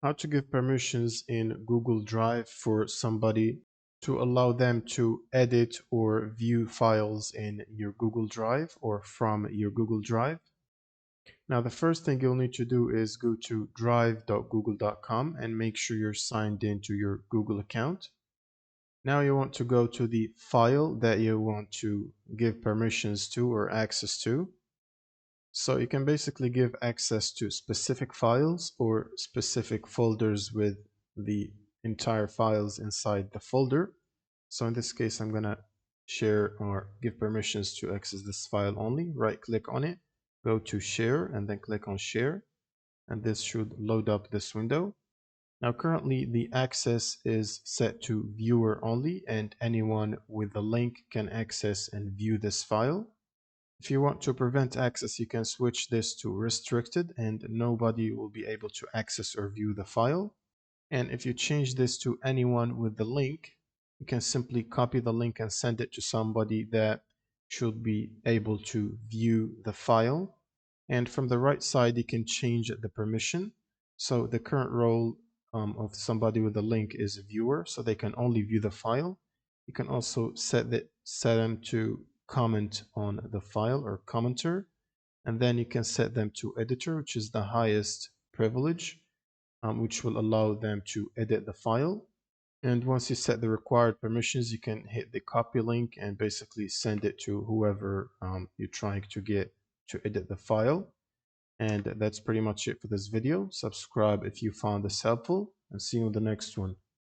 How to give permissions in Google Drive for somebody to allow them to edit or view files in your Google Drive or from your Google Drive. Now, the first thing you'll need to do is go to drive.google.com and make sure you're signed into your Google account. Now you want to go to the file that you want to give permissions to or access to. So you can basically give access to specific files or specific folders with the entire files inside the folder. So in this case, I'm going to share or give permissions to access this file only. Right click on it, go to share and then click on share. And this should load up this window. Now currently the access is set to viewer only and anyone with the link can access and view this file. If you want to prevent access, you can switch this to restricted and nobody will be able to access or view the file. And if you change this to anyone with the link, you can simply copy the link and send it to somebody that should be able to view the file. And from the right side, you can change the permission. So the current role of somebody with a link is viewer, so they can only view the file. You can also set them to comment on the file or commenter, and then you can set them to editor, which is the highest privilege, which will allow them to edit the file. And once you set the required permissions, you can hit the copy link and basically send it to whoever you're trying to get to edit the file. And that's pretty much it for this video. Subscribe if you found this helpful, and see you in the next one.